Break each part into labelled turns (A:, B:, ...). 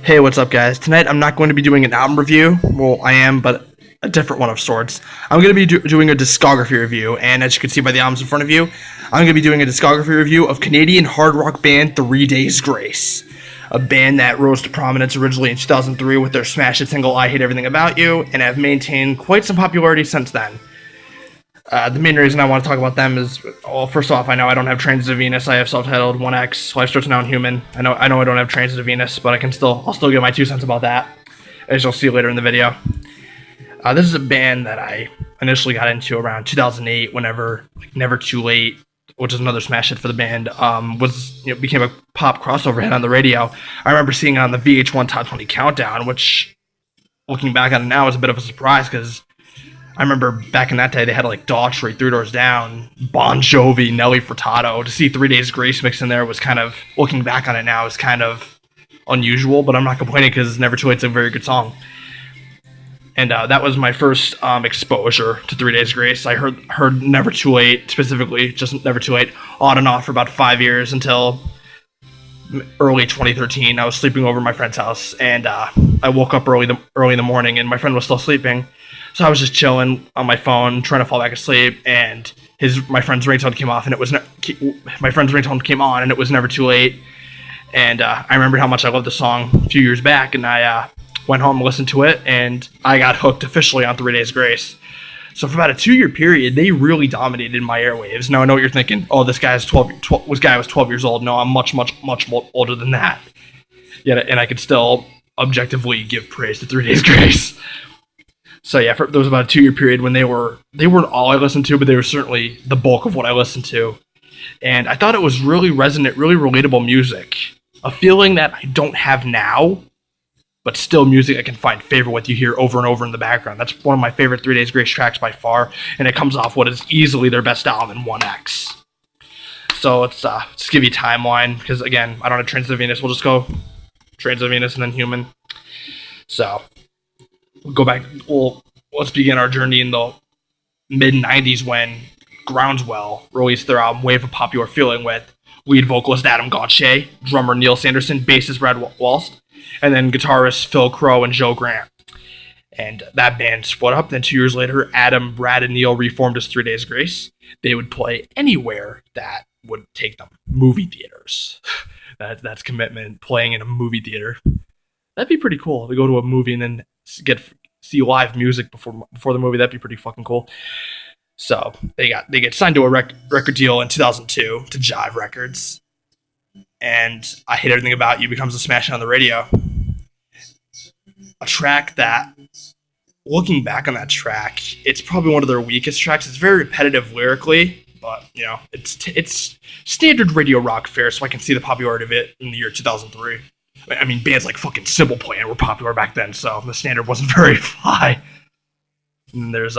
A: Hey, what's up, guys? Tonight I'm not going to be doing an album review. Well, I am, but a different one of sorts. I'm going to be doing a discography review, and as you can see by the albums in front of you, I'm going to be doing a discography review of Canadian hard rock band 3 Days Grace, a band that rose to prominence originally in 2003 with their smash hit single I Hate Everything About You, and have maintained quite some popularity since then. The main reason I want to talk about them is, well, first off, I know I don't have Trains to Venus. I have self-titled 1X, Life Starts Now and Human. I know I don't have Trains to Venus, but I'll still give my 2 cents about that, as you'll see later in the video. This is a band that I initially got into around 2008, whenever Never Too Late, which is another smash hit for the band, became a pop crossover hit on the radio. I remember seeing it on the VH1 Top 20 Countdown, which, looking back on it now, is a bit of a surprise because I remember back in that day they had like Daughtry, Three Doors Down, Bon Jovi, Nelly Furtado. To see 3 Days Grace mixed in there was kind of, looking back on it now, is kind of unusual, but I'm not complaining because Never Too Late's a very good song. And that was my first exposure to 3 Days Grace. I heard Never Too Late, specifically just Never Too Late, on and off for about 5 years until early 2013. I was sleeping over at my friend's house, and I woke up early in the morning, and my friend was still sleeping. So I was just chilling on my phone, trying to fall back asleep, and my friend's ringtone came off, and my friend's ringtone came on, and it was Never Too Late. And I remembered how much I loved the song a few years back, and I went home and listened to it, and I got hooked officially on 3 Days Grace. So for about a 2-year period, they really dominated my airwaves. Now I know what you're thinking. Oh, this guy was 12 years old. No, I'm much older than that. Yet, and I could still objectively give praise to 3 Days Grace. So yeah, there was about a 2-year period when they weren't all I listened to, but they were certainly the bulk of what I listened to. And I thought it was really resonant, really relatable music. A feeling that I don't have now, but still music I can find favor with. You hear over and over in the background. That's one of my favorite 3 Days Grace tracks by far, and it comes off what is easily their best album in 1X. So let's just give you a timeline, because again, I don't have Trains to Venus. We'll just go Trains to Venus and then Human. So go back. Let's begin our journey in the mid-90s when Groundswell released their album Wave of Popular Feeling with lead vocalist Adam Gauthier, drummer Neil Sanderson, bassist Brad Walst, and then guitarists Phil Crow and Joe Grant. And that band split up. Then 2 years later, Adam, Brad, and Neil reformed as 3 Days Grace. They would play anywhere that would take them. Movie theaters. That's commitment, playing in a movie theater. That'd be pretty cool to go to a movie and then see live music before the movie. That'd be pretty fucking cool. So they get signed to a record deal in 2002 to Jive Records, and I Hate Everything About You becomes a smash hit on the radio. A track that, looking back on that track, it's probably one of their weakest tracks. It's very repetitive lyrically, but it's standard radio rock fare, so I can see the popularity of it in the year 2003. I mean, bands like fucking Sybil Plan were popular back then, so the standard wasn't very high. And there's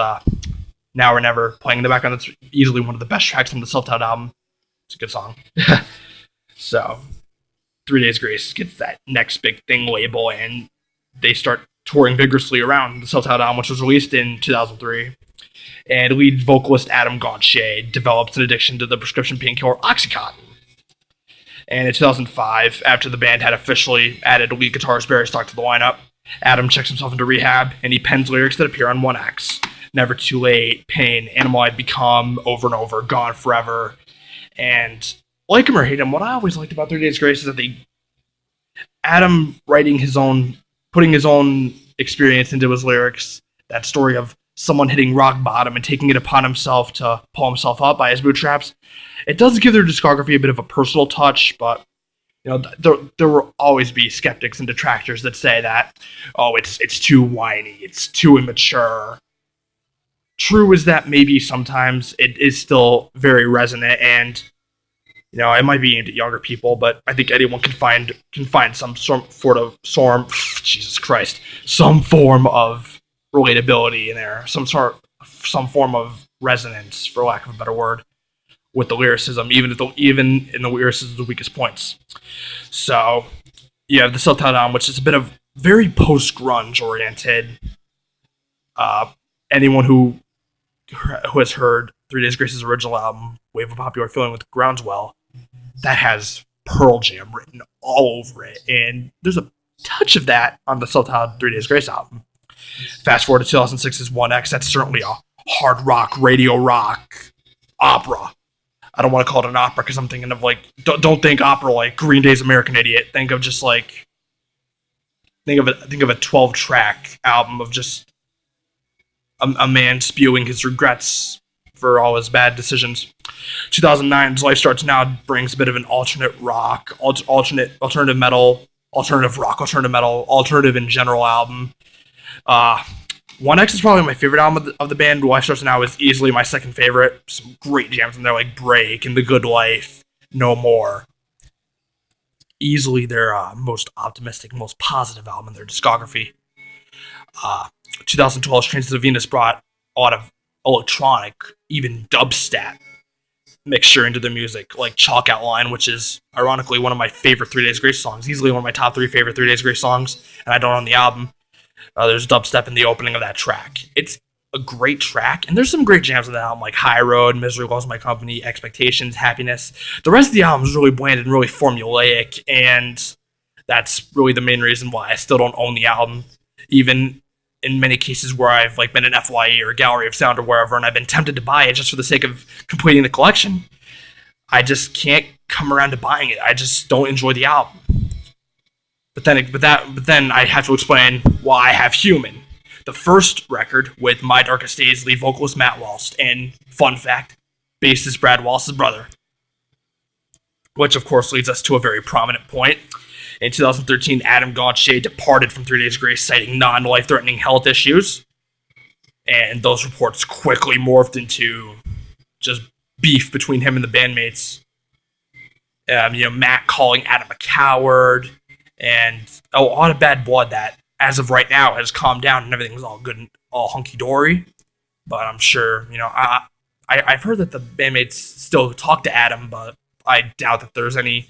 A: Now or Never playing in the background. That's easily one of the best tracks on the self-titled album. It's a good song. So 3 Days Grace gets that next big thing label, and they start touring vigorously around the self-titled album, which was released in 2003. And lead vocalist Adam Gauthier develops an addiction to the prescription painkiller Oxycontin. And in 2005, after the band had officially added lead guitarist Barry Stock to the lineup, Adam checks himself into rehab, and he pens lyrics that appear on 1X. Never Too Late, Pain, Animal I'd Become, Over and Over, Gone Forever. And like him or hate him, what I always liked about 3 Days Grace is that Adam putting his own experience into his lyrics, that story of someone hitting rock bottom and taking it upon himself to pull himself up by his bootstraps. It does give their discography a bit of a personal touch, but there will always be skeptics and detractors that say that, oh, it's too whiny, it's too immature. True is that maybe sometimes it is still very resonant, and it might be aimed at younger people, but I think anyone can find some form of relatability in there, some form of resonance, for lack of a better word, with the lyricism, even in the lyricism, the weakest points. So you have the self-titled album, which is a bit of very post-grunge oriented. Anyone who has heard 3 Days Grace's original album, Wave of Popular Feeling with Groundswell, that has Pearl Jam written all over it, and there's a touch of that on the self-titled 3 Days Grace album. Fast forward to 2006's 1X. That's certainly a hard rock, radio rock opera. I don't want to call it an opera because I'm thinking of like, don't think opera like Green Day's American Idiot. Think of just like, think of a 12-track album of just a man spewing his regrets for all his bad decisions. 2009's Life Starts Now brings a bit of an alternate rock, alternative metal, alternative rock, alternative metal, alternative in general album. 1X is probably my favorite album of the band. Life Starts Now is easily my second favorite. Some great jams in there like Break and The Good Life, No More. Easily their most optimistic, most positive album in their discography. 2012's Trains to Venus brought a lot of electronic, even dubstep mixture into their music, like Chalk Outline, which is ironically one of my favorite 3 Days Grace songs, easily one of my top 3 favorite 3 Days Grace songs, and I don't own the album. There's dubstep in the opening of that track. It's a great track, and there's some great jams on that album, like High Road, Misery Loves My Company, Expectations, Happiness. The rest of the album is really bland and really formulaic, and that's really the main reason why I still don't own the album, even in many cases where I've like been an FYE or Gallery of Sound or wherever, and I've been tempted to buy it just for the sake of completing the collection. I just can't come around to buying it. I just don't enjoy the album. But then I have to explain why I have Human, the first record with My Darkest Days lead vocalist Matt Walst, and fun fact, bassist Brad Walst's brother. Which of course leads us to a very prominent point. In 2013, Adam Gauthier departed from 3 Days Grace, citing non-life-threatening health issues, and those reports quickly morphed into just beef between him and the bandmates. Matt calling Adam a coward, and a lot of bad blood that, as of right now, has calmed down and everything's all good and all hunky-dory. But I'm sure, I've heard that the bandmates still talk to Adam, but I doubt that there's any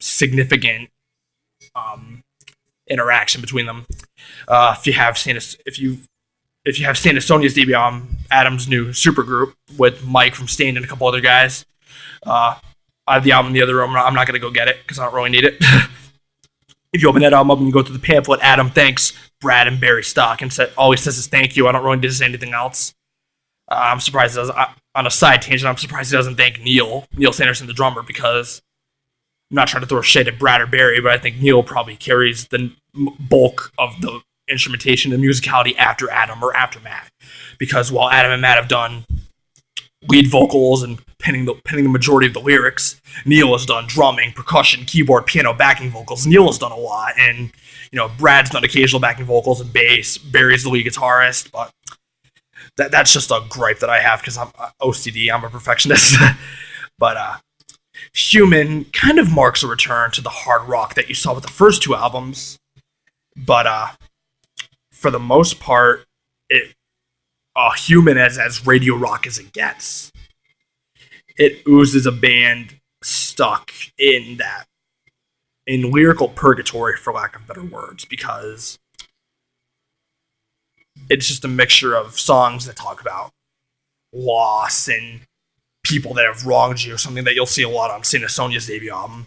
A: significant interaction between them. If you have Santa Sonia's debut album, Adam's new supergroup with Mike from Stained and a couple other guys, I have the album in the other room. I'm not going to go get it because I don't really need it. If you open that album up and you go through the pamphlet, Adam thanks Brad and Barry Stock and always says his thank you. I don't really need to say anything else. I'm surprised he doesn't. On a side tangent, I'm surprised he doesn't thank Neil Sanderson, the drummer, because I'm not trying to throw shade at Brad or Barry, but I think Neil probably carries the bulk of the instrumentation and musicality after Adam or after Matt. Because while Adam and Matt have done lead vocals and penning the majority of the lyrics, Neil has done drumming, percussion, keyboard, piano, backing vocals. Neil has done a lot, and Brad's done occasional backing vocals and bass. Barry's the lead guitarist, but that's just a gripe that I have because I'm OCD. I'm a perfectionist. But Human kind of marks a return to the hard rock that you saw with the first 2 albums, but for the most part, Human is as radio rock as it gets. It oozes a band stuck in lyrical purgatory, for lack of better words, because it's just a mixture of songs that talk about loss and people that have wronged you, something that you'll see a lot on Santa Sonia's debut album.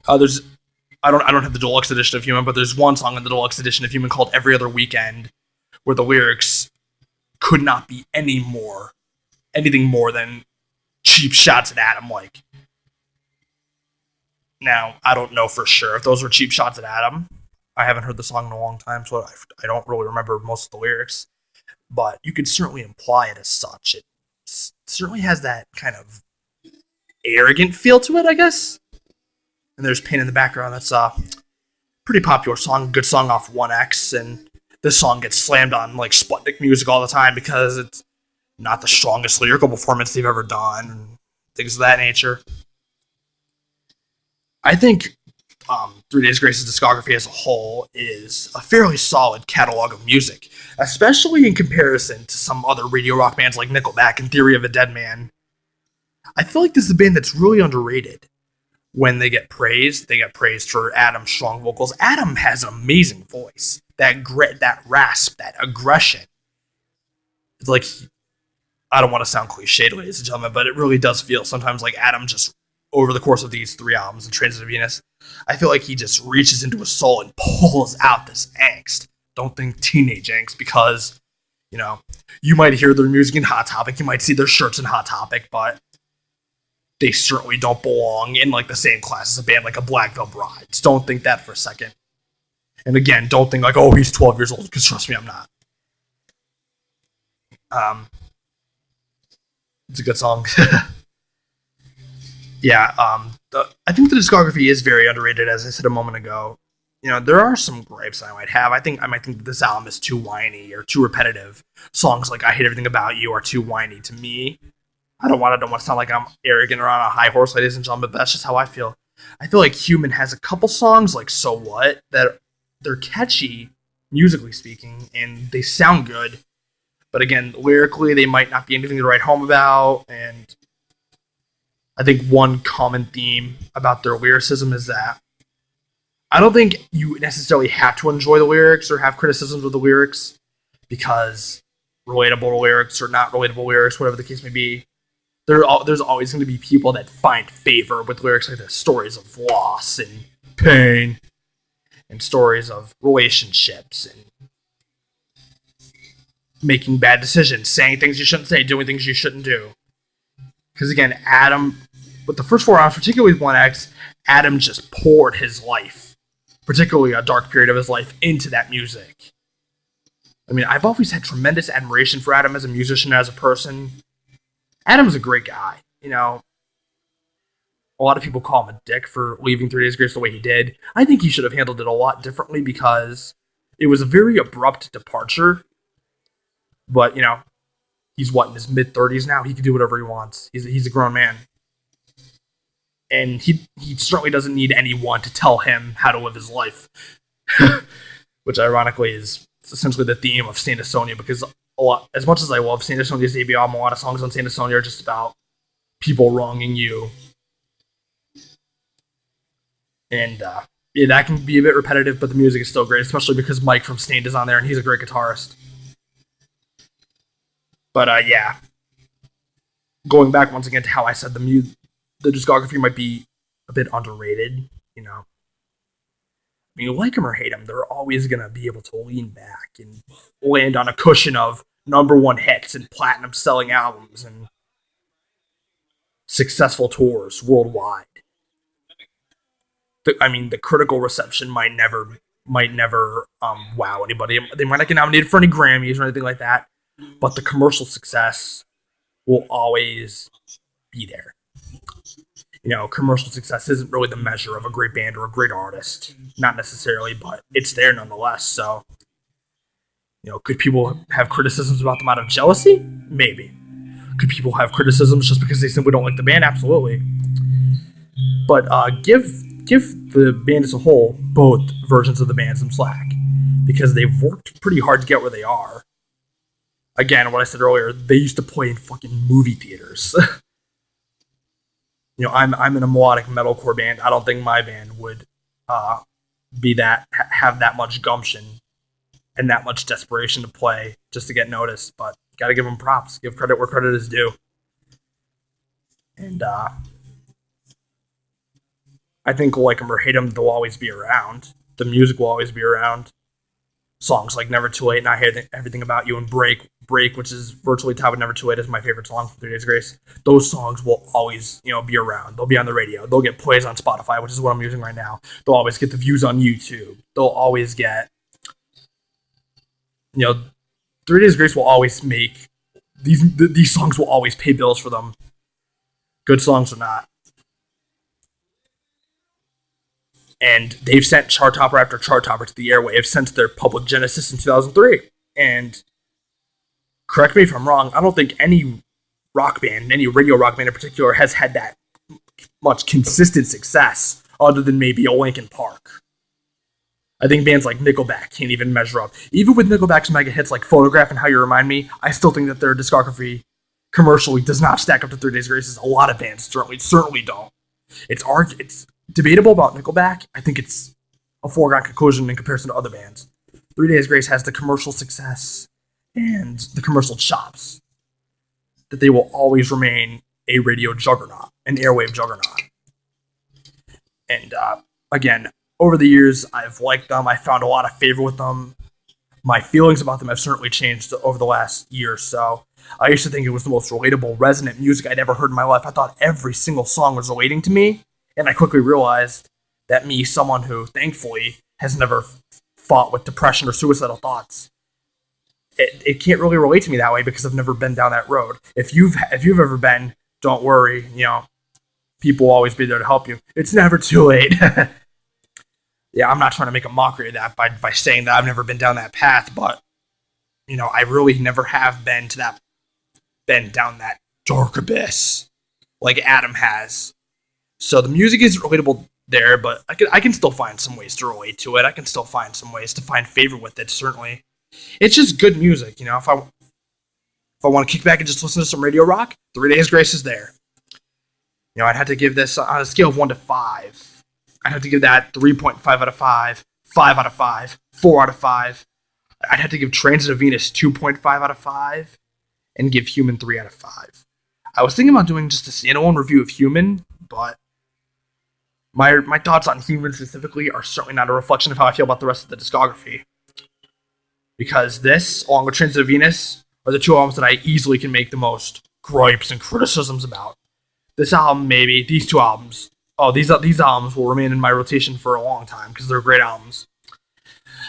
A: I don't have the deluxe edition of Human, but there's one song in the deluxe edition of Human called Every Other Weekend, where the lyrics could not be anything more than cheap shots at Adam. Like, now, I don't know for sure if those were cheap shots at Adam. I haven't heard the song in a long time, so I don't really remember most of the lyrics. But you could certainly imply it as such. It certainly has that kind of arrogant feel to it, I guess. And there's Pain in the Background. That's a pretty popular song, good song off 1X, and this song gets slammed on like Sputnik Music all the time because it's not the strongest lyrical performance they've ever done, and things of that nature. I think 3 Days Grace's discography as a whole is a fairly solid catalog of music, especially in comparison to some other radio rock bands like Nickelback and Theory of a Dead Man. I feel like this is a band that's really underrated. When they get praised for Adam's strong vocals. Adam has an amazing voice. That grit, that rasp, that aggression. It's like, I don't want to sound cliche, ladies and gentlemen, but it really does feel sometimes like Adam just over the course of these 3 albums in Transit of Venus, I feel like he just reaches into his soul and pulls out this angst. Don't think teenage angst, because, you know, you might hear their music in Hot Topic, you might see their shirts in Hot Topic, but they certainly don't belong in like the same class as a band like a Black Veil Brides. Don't think that for a second. And again, don't think like, oh, he's 12 years old, because trust me, I'm not. It's a good song. Yeah, I think the discography is very underrated, as I said a moment ago. You know, there are some gripes I might have. I might think that this album is too whiny or too repetitive. Songs like "I Hate Everything About You" are too whiny to me. I don't want to sound like I'm arrogant or on a high horse, ladies and gentlemen, but that's just how I feel. I feel like Human has a couple songs like "So What" that they're catchy, musically speaking, and they sound good. But again, lyrically, they might not be anything to write home about, and I think one common theme about their lyricism is that I don't think you necessarily have to enjoy the lyrics or have criticisms of the lyrics, because relatable lyrics or not relatable lyrics, whatever the case may be, there's always going to be people that find favor with lyrics like this. Stories of loss and pain, and stories of relationships and making bad decisions, saying things you shouldn't say, doing things you shouldn't do. Because again, Adam, with the first 4 albums, particularly with 1X, Adam just poured his life, particularly a dark period of his life, into that music. I mean, I've always had tremendous admiration for Adam as a musician, as a person. Adam's a great guy. You know, a lot of people call him a dick for leaving 3 Days Grace the way he did. I think he should have handled it a lot differently, because it was a very abrupt departure. But, you know, he's in his mid-30s now. He can do whatever he wants. He's a grown man. And he certainly doesn't need anyone to tell him how to live his life. Which, ironically, is essentially the theme of Saint Asonia, because as much as I love Saint Asonia's debut album, a lot of songs on Saint Asonia are just about people wronging you. And, yeah, that can be a bit repetitive, but the music is still great, especially because Mike from Stained is on there, and he's a great guitarist. But, yeah. Going back once again to how I said the discography might be a bit underrated, you know. I mean, like them or hate them, they're always going to be able to lean back and land on a cushion of #1 hits and platinum selling albums and successful tours worldwide. The critical reception might never wow anybody. They might not get nominated for any Grammys or anything like that, but the commercial success will always be there. You know, commercial success isn't really the measure of a great band or a great artist. Not necessarily, but it's there nonetheless. So, you know, could people have criticisms about them out of jealousy? Maybe. Could people have criticisms just because they simply don't like the band? Absolutely. But give the band as a whole both versions of the band some slack, because they've worked pretty hard to get where they are. Again, what I said earlier, they used to play in fucking movie theaters. You know, I'm in a melodic metalcore band. I don't think my band would have that much gumption and that much desperation to play just to get noticed. But gotta give them props. Give credit where credit is due. And I think like them or hate them, they'll always be around. The music will always be around. Songs like Never Too Late and I Hate Everything About You and Break, which is virtually tied with Never Too Late, is my favorite song from 3 Days Grace. Those songs will always, you know, be around. They'll be on the radio. They'll get plays on Spotify, which is what I'm using right now. They'll always get the views on YouTube. They'll always get, you know, 3 Days Grace will always make these songs will always pay bills for them. Good songs or not. And they've sent chart topper after chart topper to the airwaves since their public genesis in 2003. And correct me if I'm wrong, I don't think any rock band, any radio rock band in particular, has had that much consistent success other than maybe a Linkin Park. I think bands like Nickelback can't even measure up. Even with Nickelback's mega hits like Photograph and How You Remind Me, I still think that their discography commercially does not stack up to 3 Days Grace's. A lot of bands certainly don't. It's debatable about Nickelback. I think it's a foregone conclusion in comparison to other bands. 3 Days Grace has the commercial success and the commercial chops that they will always remain a radio juggernaut, an airwave juggernaut. And again, over the years, I've liked them. I found a lot of favor with them. My feelings about them have certainly changed over the last year or so. I used to think it was the most relatable, resonant music I'd ever heard in my life. I thought every single song was relating to me, and I quickly realized that me, someone who thankfully has never fought with depression or suicidal thoughts, it can't really relate to me that way because I've never been down that road. If you've ever been, don't worry. People will always be there to help you. It's never too late. Yeah, I'm not trying to make a mockery of that by saying that I've never been down that path, but I really never have been down that dark abyss like Adam has. So the music is relatable there, but I can still find some ways to relate to it. I can still find some ways to find favor with it. Certainly, it's just good music. If I want to kick back and just listen to some radio rock, 3 Days Grace is there. I'd have to give this on a scale of 1 to 5. I'd have to give that 3.5 out of 5, 5 out of 5, 4 out of 5. I'd have to give Transit of Venus 2.5 out of 5, and give Human 3 out of 5. I was thinking about doing just a standalone review of Human, but my thoughts on Human specifically are certainly not a reflection of how I feel about the rest of the discography. Because this, along with Transit of Venus, are the two albums that I easily can make the most gripes and criticisms about. This album, maybe, these two albums. These albums will remain in my rotation for a long time because they're great albums.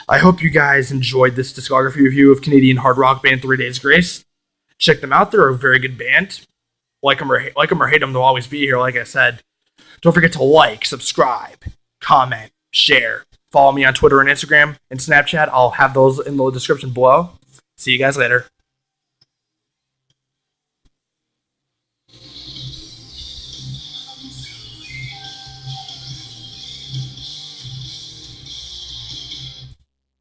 A: I hope you guys enjoyed this discography review of Canadian hard rock band 3 Days Grace. Check them out. They're a very good band. Like them or hate them, they'll always be here, like I said. Don't forget to like, subscribe, comment, share. Follow me on Twitter and Instagram and Snapchat. I'll have those in the description below. See you guys later.